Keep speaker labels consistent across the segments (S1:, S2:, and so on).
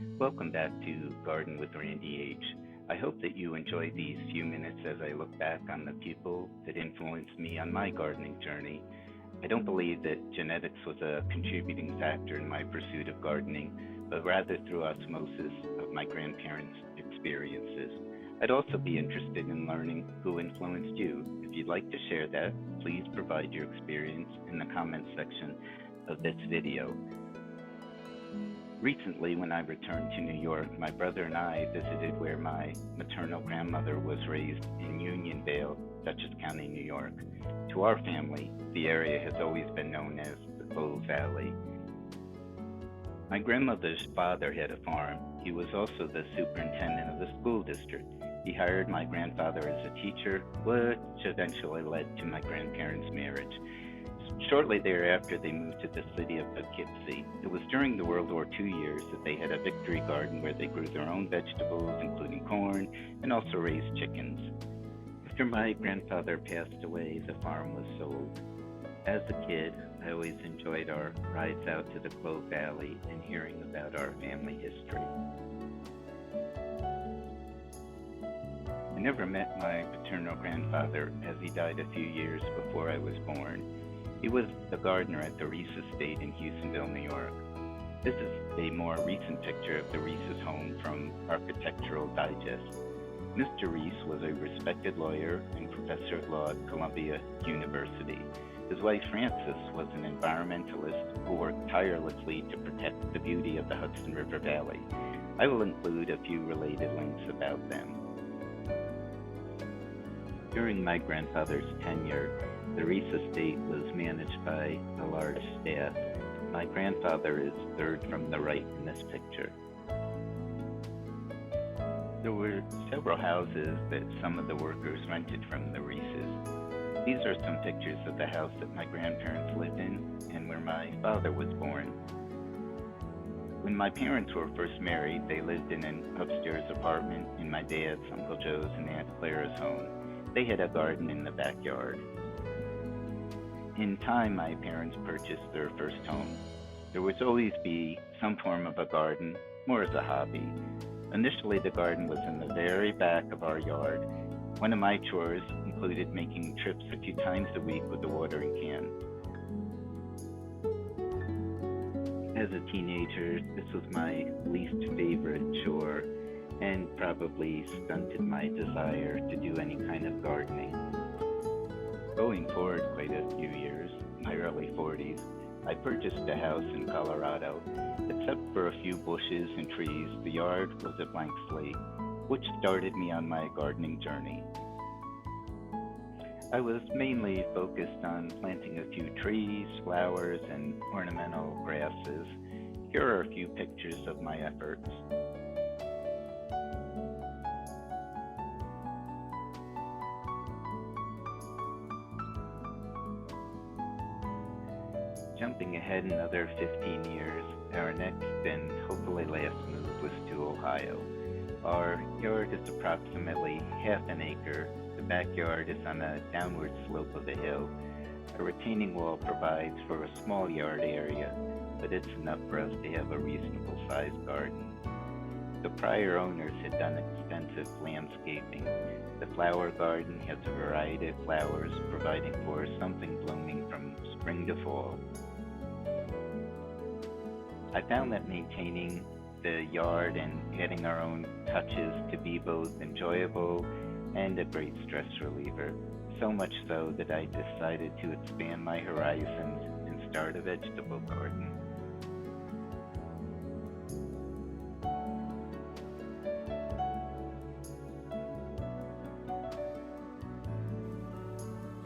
S1: Welcome back to Garden with Randy H. I hope that you enjoy these few minutes as I look back on the people that influenced me on my gardening journey. I don't believe that genetics was a contributing factor in my pursuit of gardening, but rather through osmosis of my grandparents' experiences. I'd also be interested in learning who influenced you. If you'd like to share that, please provide your experience in the comments section of this video. Recently, when I returned to New York, my brother and I visited where my maternal grandmother was raised in Unionvale, Dutchess County, New York. To our family, the area has always been known as the Clove Valley. My grandmother's father had a farm. He was also the superintendent of the school district. He hired my grandfather as a teacher, which eventually led to my grandparents' marriage. Shortly thereafter, they moved to the city of Poughkeepsie. It was during the World War II years that they had a victory garden where they grew their own vegetables, including corn, and also raised chickens. After my grandfather passed away, the farm was sold. As a kid, I always enjoyed our rides out to the Clove Valley and hearing about our family history. I never met my paternal grandfather, as he died a few years before I was born. He was the gardener at the Reese Estate in Houstonville, New York. This is a more recent picture of the Reese's home from Architectural Digest. Mr. Reese was a respected lawyer and professor of law at Columbia University. His wife Frances was an environmentalist who worked tirelessly to protect the beauty of the Hudson River Valley. I will include a few related links about them. During my grandfather's tenure, the Reese Estate was managed by a large staff. My grandfather is third from the right in this picture. There were several houses that some of the workers rented from the Reeses. These are some pictures of the house that my grandparents lived in and where my father was born. When my parents were first married, they lived in an upstairs apartment in my dad's, Uncle Joe's, and Aunt Clara's home. They had a garden in the backyard. In time, my parents purchased their first home. There would always be some form of a garden, more as a hobby. Initially, the garden was in the very back of our yard. One of my chores included making trips a few times a week with a watering can. As a teenager, this was my least favorite chore and probably stunted my desire to do any kind of gardening. Going forward quite a few years, my early 40s, I purchased a house in Colorado. Except for a few bushes and trees, the yard was a blank slate, which started me on my gardening journey. I was mainly focused on planting a few trees, flowers, and ornamental grasses. Here are a few pictures of my efforts. Jumping ahead another 15 years, our next and hopefully last move was to Ohio. Our yard is approximately half an acre. The backyard is on a downward slope of the hill. A retaining wall provides for a small yard area, but it's enough for us to have a reasonable sized garden. The prior owners had done extensive landscaping. The flower garden has a variety of flowers, providing for something blooming from spring to fall. I found that maintaining the yard and adding our own touches to be both enjoyable and a great stress reliever, so much so that I decided to expand my horizons and start a vegetable garden.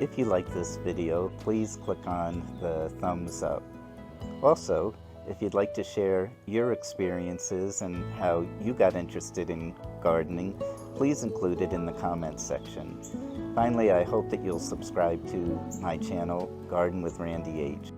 S1: If you like this video, please click on the thumbs up. Also, if you'd like to share your experiences and how you got interested in gardening, please include it in the comments section. Finally, I hope that you'll subscribe to my channel, Garden with Randy H.